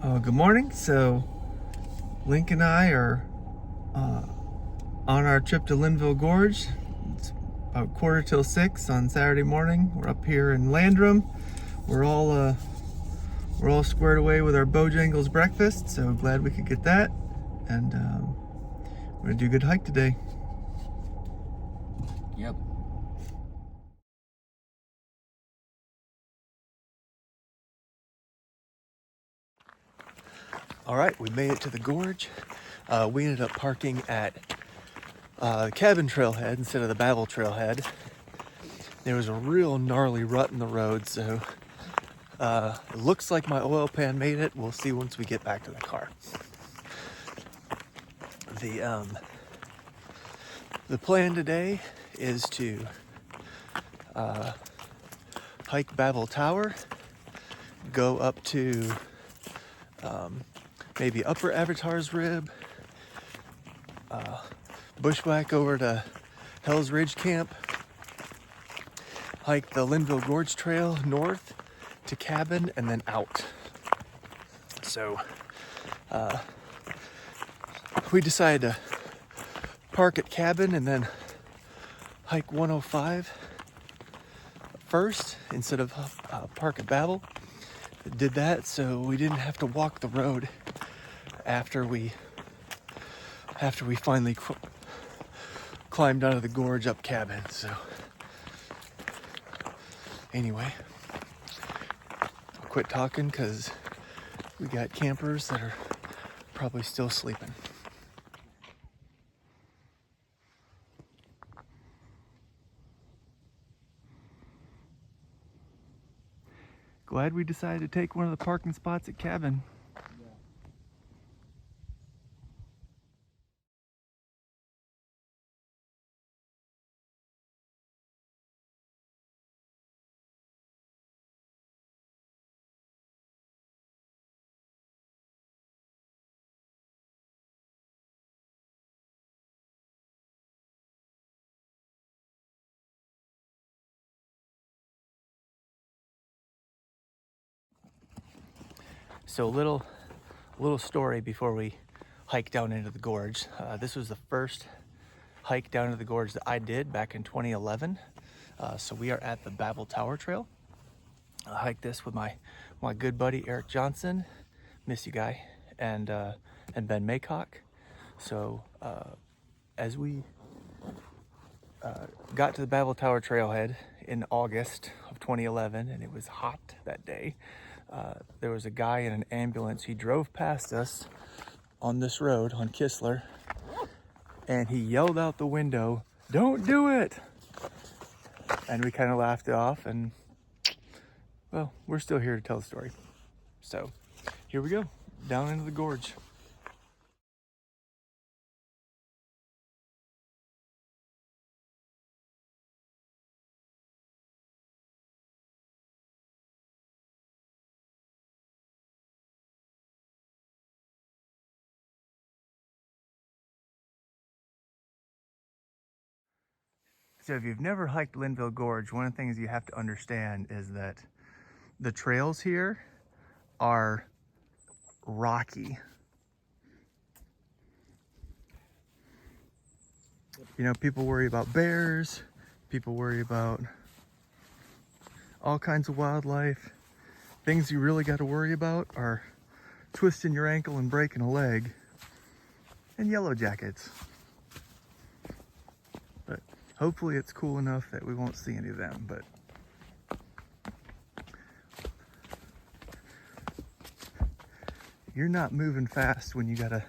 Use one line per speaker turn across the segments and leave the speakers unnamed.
Good morning. So, Link and I are on our trip to Linville Gorge. It's about 5:45 on Saturday morning. We're up here in Landrum. We're all squared away with our Bojangles breakfast. So glad we could get that. And we're gonna do a good hike today.
Yep.
All right, we made it to the gorge. We ended up parking at the cabin trailhead instead of the Babel trailhead. There was a real gnarly rut in the road, so it looks like my oil pan made it. We'll see once we get back to the car. The plan today is to hike Babel Tower, go up to maybe Upper Avatar's Rib, bushwhack over to Hell's Ridge Camp, hike the Linville Gorge Trail north to cabin, and then out. So we decided to park at cabin and then hike 105 first instead of park at Babel. Did that so we didn't have to walk the road after we finally climbed out of the gorge up cabin. So anyway, I'll quit talking because we got campers that are probably still sleeping. Glad we decided to take one of the parking spots at cabin. So little story before we hike down into the gorge. This was the first hike down into the gorge that I did back in 2011. So we are at the Babel Tower Trail. I hiked this with my good buddy Eric Johnson, miss you guy, and Ben Maycock. So as we got to the Babel Tower Trailhead in August of 2011, and it was hot that day, there was a guy in an ambulance. He drove past us on this road on Kistler, and he yelled out the window, "Don't do it!" And we kind of laughed it off, and well, we're still here to tell the story. So here we go, down into the gorge. So if you've never hiked Linville Gorge, one of the things you have to understand is that the trails here are rocky. You know, people worry about bears, people worry about all kinds of wildlife. Things you really got to worry about are twisting your ankle and breaking a leg, and yellow jackets. But hopefully it's cool enough that we won't see any of them. But you're not moving fast when you gotta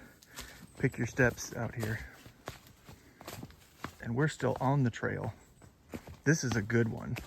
pick your steps out here. And we're still on the trail. This is a good one.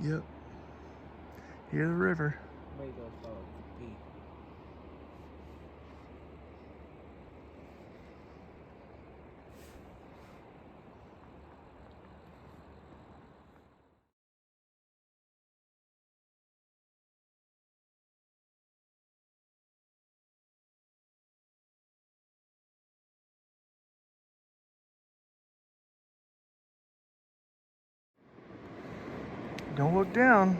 Yep. Hear the river.
Way to go, fellas. Pee.
Don't look down.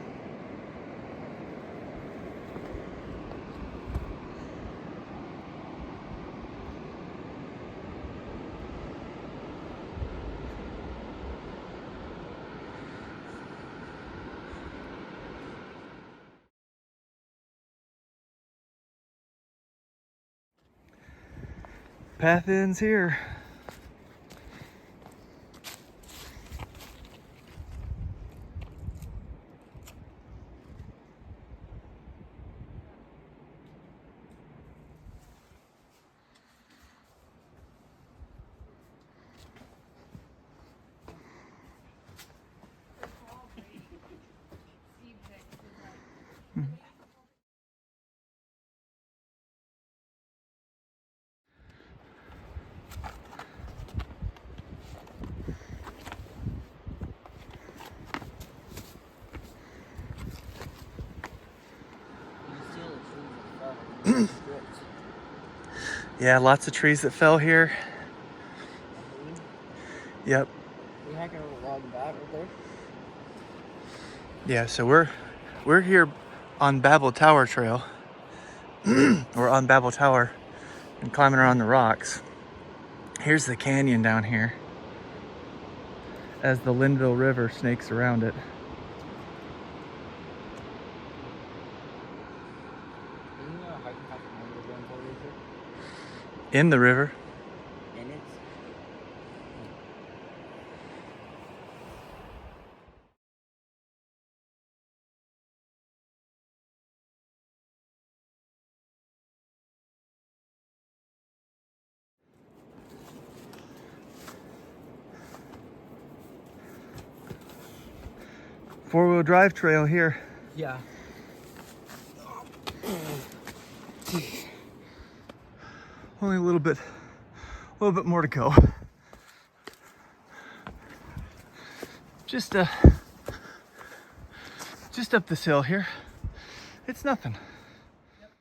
Path ends here. Yeah, lots of trees that fell here. Yep.
We hiking along that right there?
Yeah, so we're here on Babel Tower Trail. We're on Babel Tower and climbing around the rocks. Here's the canyon down here as the Linville River snakes around it. In the river.
In it?
Four-wheel drive trail here.
Yeah.
Only a little bit more to go. Just up this hill here. It's nothing.
Yep.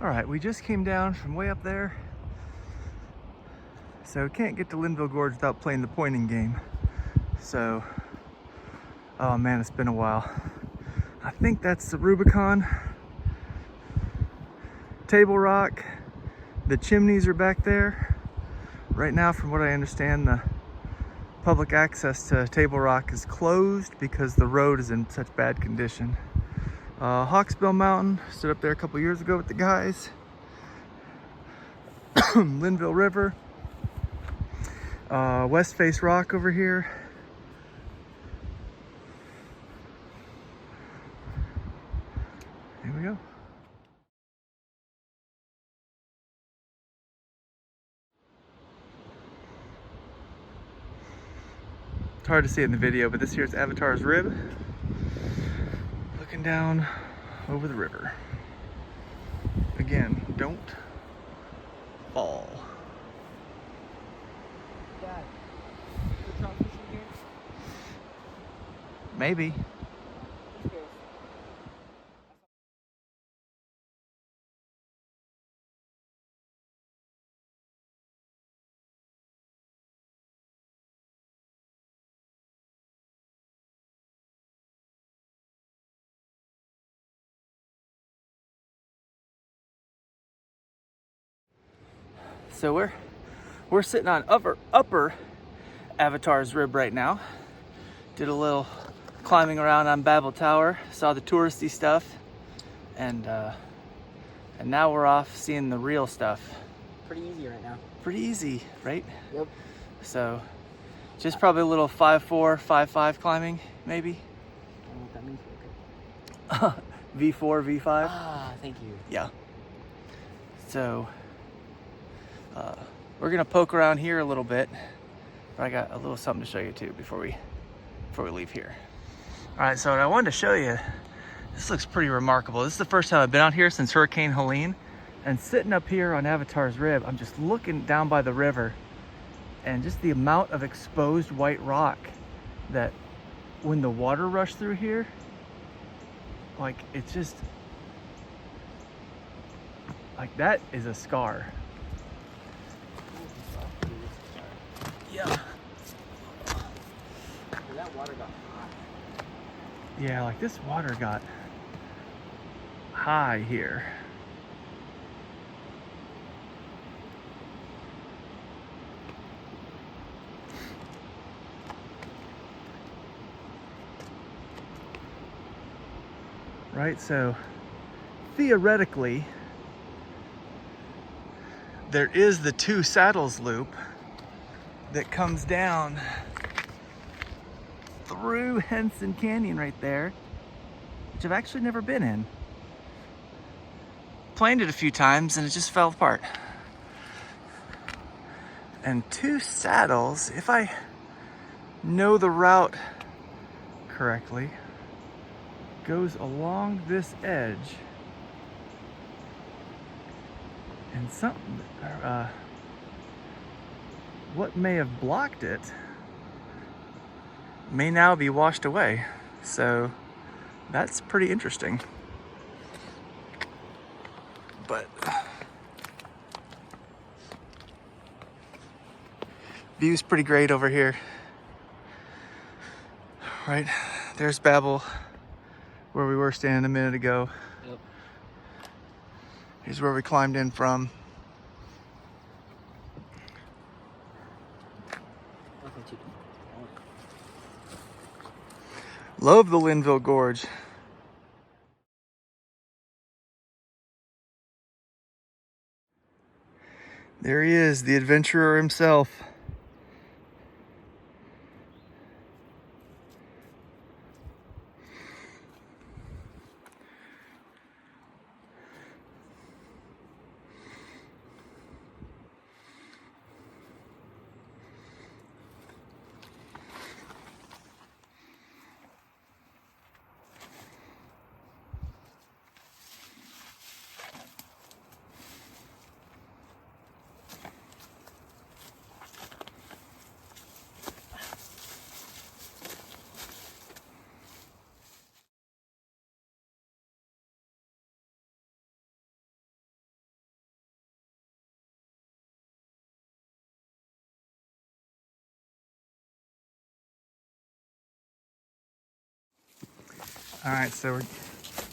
All right, we just came down from way up there. So can't get to Linville Gorge without playing the pointing game. So, oh man, it's been a while. I think that's the Rubicon. Table Rock. The chimneys are back there. Right now, from what I understand, the public access to Table Rock is closed because the road is in such bad condition. Hawksbill Mountain, stood up there a couple years ago with the guys. Linville River. West Face Rock over here. Here we go. It's hard to see it in the video, but this here's Avatar's Rib. Looking down over the river. Again, don't fall.
Dad, the trout fishing here?
Maybe.
Let's go.
So we're sitting on upper Avatar's Rib right now. Did a little climbing around on Babel Tower, saw the touristy stuff, and now we're off seeing the real stuff.
Pretty easy right now.
Pretty easy, right?
Yep.
So just probably a little 5-4, 5-5 climbing, maybe.
I don't know what that means. Okay.
V4, V5.
Ah, thank you.
Yeah. So we're gonna poke around here a little bit But I got a little something to show you too before we leave here. All right, so what I wanted to show you, this looks pretty remarkable. This is the first time I've been out here since Hurricane Helene, and sitting up here on Avatar's Rib, I'm just looking down by the river, and just the amount of exposed white rock that when the water rushed through here, like it's just, like that is a scar. Yeah.
That water got hot.
Yeah, like this water got high here. Right, so theoretically, there is the Two Saddles loop that comes down through Henson Canyon right there, which I've actually never been in. Planed it a few times and it just fell apart. And Two Saddles, if I know the route correctly, goes along this edge, and something, what may have blocked it may now be washed away. So that's pretty interesting. But view's pretty great over here. Right, there's Babel, where we were standing a minute ago.
Yep.
Here's where we climbed in from. Love the Linville Gorge. There he is, the adventurer himself. All right, so we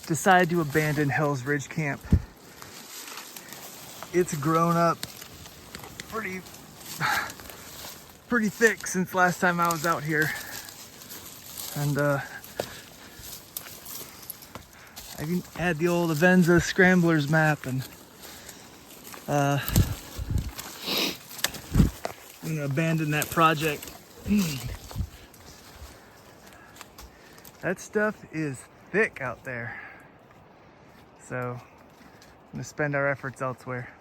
decided to abandon Hell's Ridge Camp. It's grown up pretty thick since last time I was out here. And I even had the old Avenza Scramblers map, and I'm gonna abandon that project. That stuff is thick out there. So I'm gonna spend our efforts elsewhere.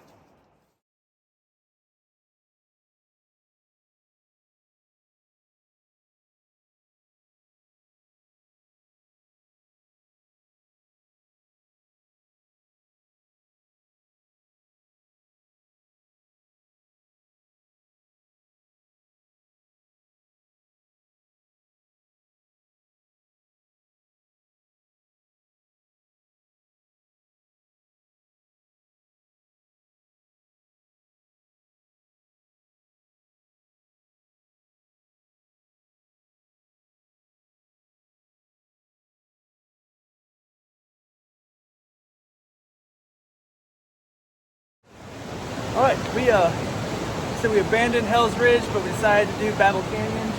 All right, so we abandoned Hell's Ridge, but we decided to do Babel Canyon.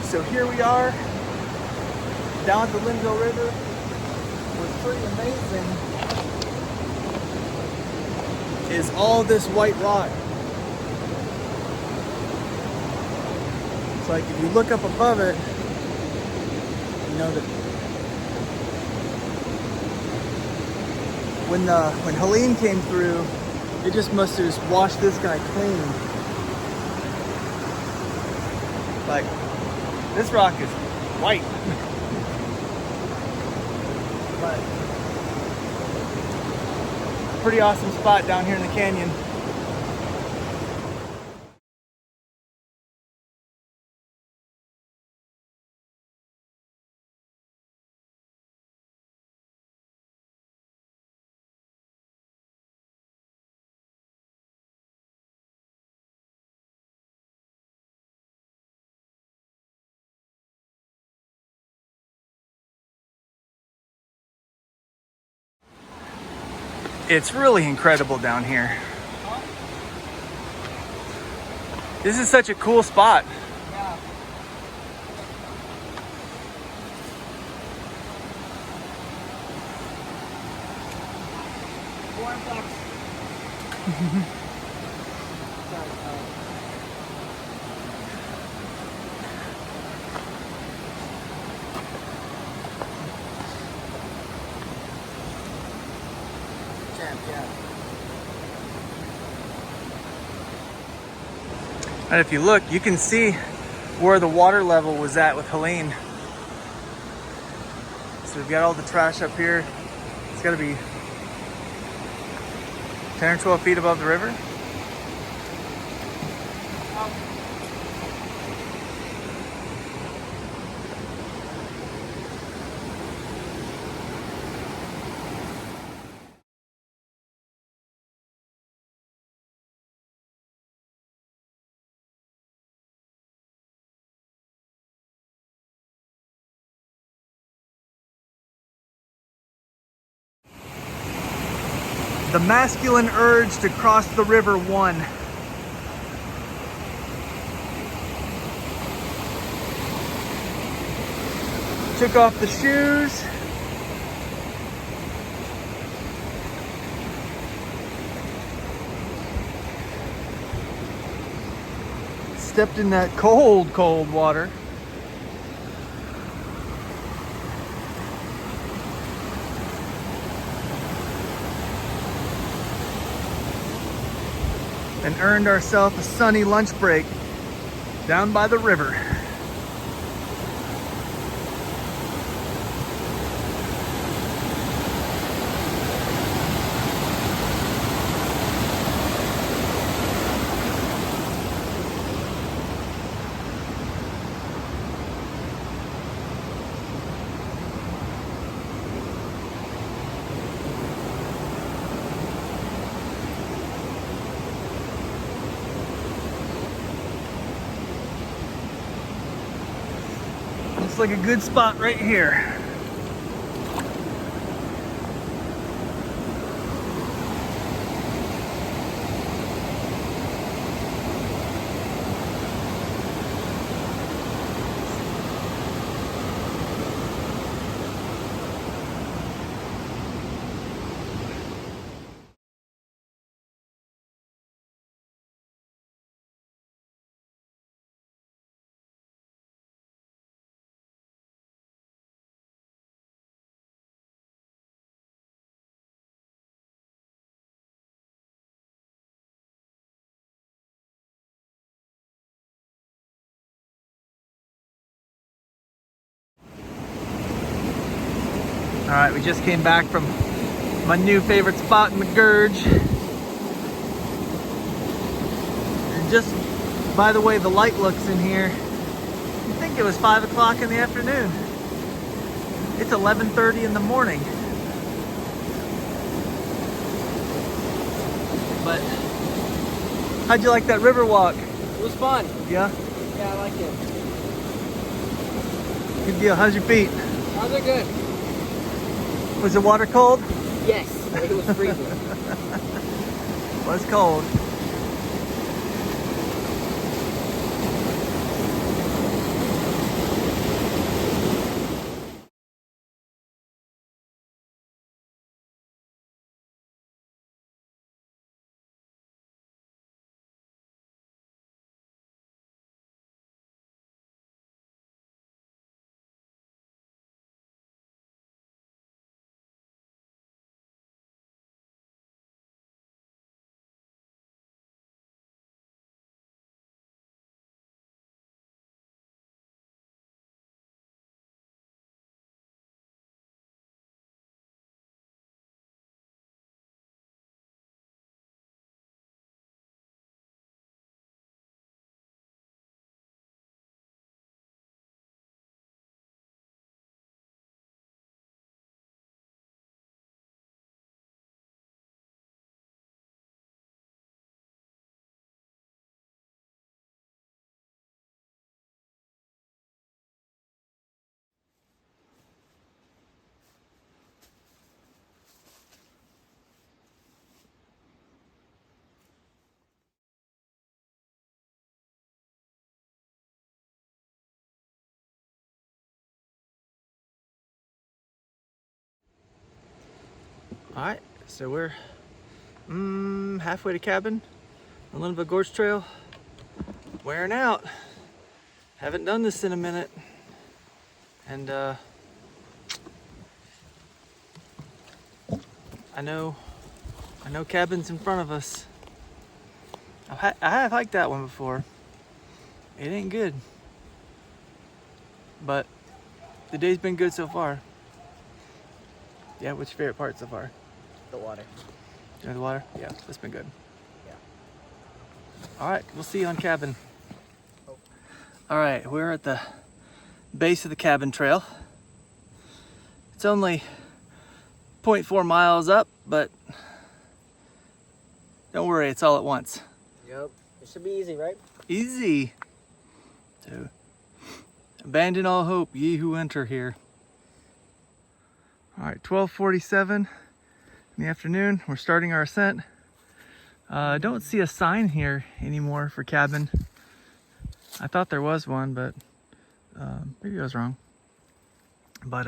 So here we are, down at the Linville River. What's pretty amazing is all this white rock. It's like if you look up above it, you know that when Helene came through, it just must have just washed this guy clean. Like, this rock is white. But pretty awesome spot down here in the canyon. It's really incredible down here. This is such a cool spot.
Yeah. Warm box. Sorry. Champ, yeah.
And if you look, you can see where the water level was at with Helene. So we've got all the trash up here. It's got to be 10 or 12 feet above the river. The masculine urge to cross the river won. Took off the shoes. Stepped in that cold, cold water. And earned ourselves a sunny lunch break down by the river. Looks like a good spot right here. All right, we just came back from my new favorite spot in the gorge. And just by the way the light looks in here, you'd think it was 5 o'clock in the afternoon. It's 11:30 in the morning. But how'd you like that river walk?
It was fun.
Yeah?
Yeah, I liked it.
Good deal. How's your feet?
How's it good?
Was the water cold?
Yes, it was freezing.
Was cold. All right, so we're halfway to cabin on Linville Gorge Trail. Wearing out. Haven't done this in a minute. And I know cabin's in front of us. I have hiked that one before. It ain't good. But the day's been good so far. Yeah, what's your favorite part so far?
The water.
The water? Yeah, that's been good.
Yeah.
All right, we'll see you on cabin. All right, we're at the base of the cabin trail. It's only 0.4 miles up, but don't worry, it's all at once.
Yep. It should be easy, right?
Easy. So, abandon all hope, ye who enter here. All right, 12:47 in the afternoon. We're starting our ascent. I don't see a sign here anymore for cabin. I thought there was one, but maybe I was wrong. But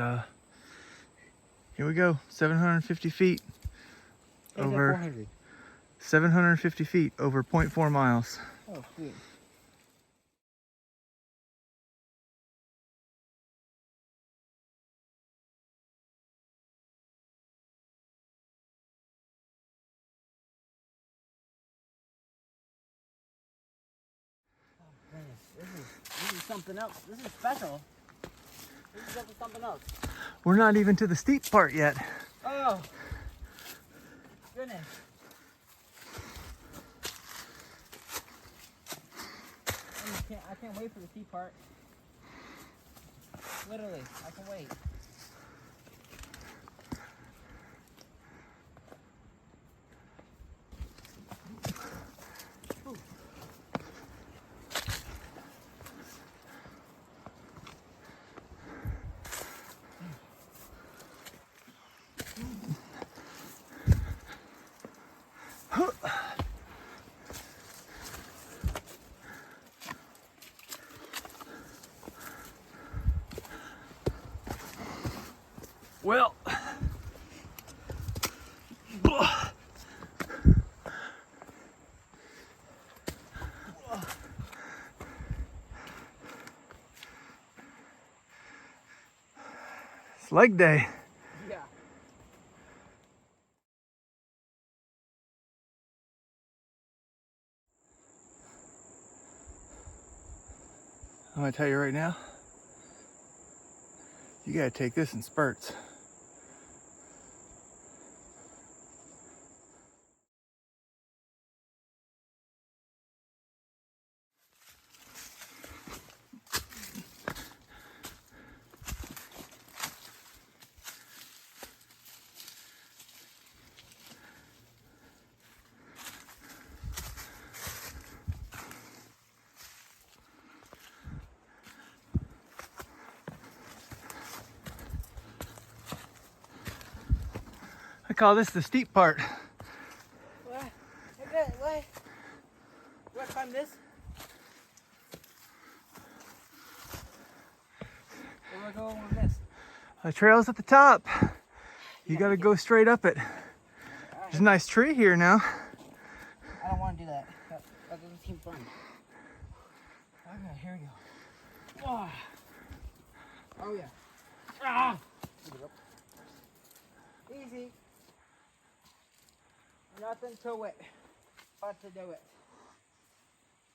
here we go, 750 feet over
400.
750 feet over 0.4 miles.
Oh, sweet. This is something else. This is special. This is something else.
We're not even to the steep part yet.
Oh, goodness. I can't wait for the steep part. Literally, I can wait.
Well, it's leg day.
Yeah.
I'm gonna tell you right now, you gotta take this in spurts. I call this the steep part.
What? What? Do I climb this? Or do I go on this?
The trail's at the top. You gotta go straight up it. There's a nice tree here now.
I don't want to do that. That doesn't seem fun. Okay, here we go. Oh, oh yeah. Ah! Easy. Nothing to it but to do it.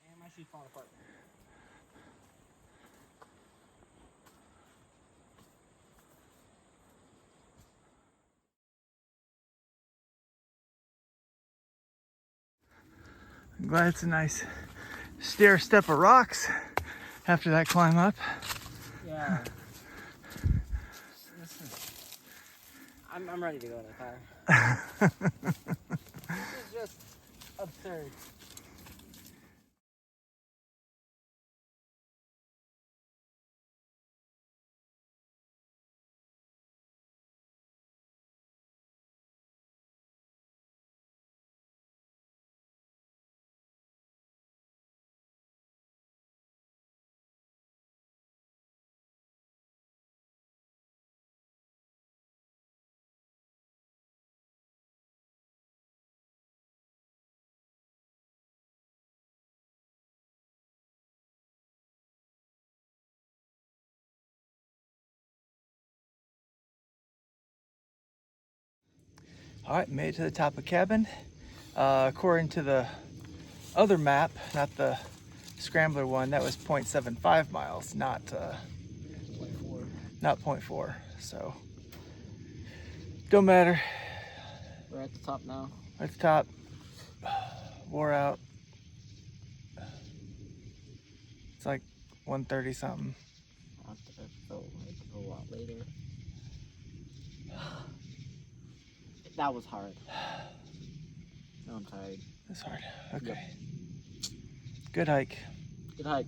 And my shoes falling apart.
I'm glad it's a nice stair step of rocks after that climb up.
Yeah. I'm ready to go in the car. This is just absurd.
All right, made it to the top of cabin. According to the other map, not the scrambler one, that was 0.75 miles, not
0.4.
not 0.4. So don't matter.
We're at the top now.
At the top, wore out. It's like 1:30 something.
It felt like a lot later. That was hard. Now I'm tired.
It's hard. Okay.
Yep.
Good hike.
Good hike.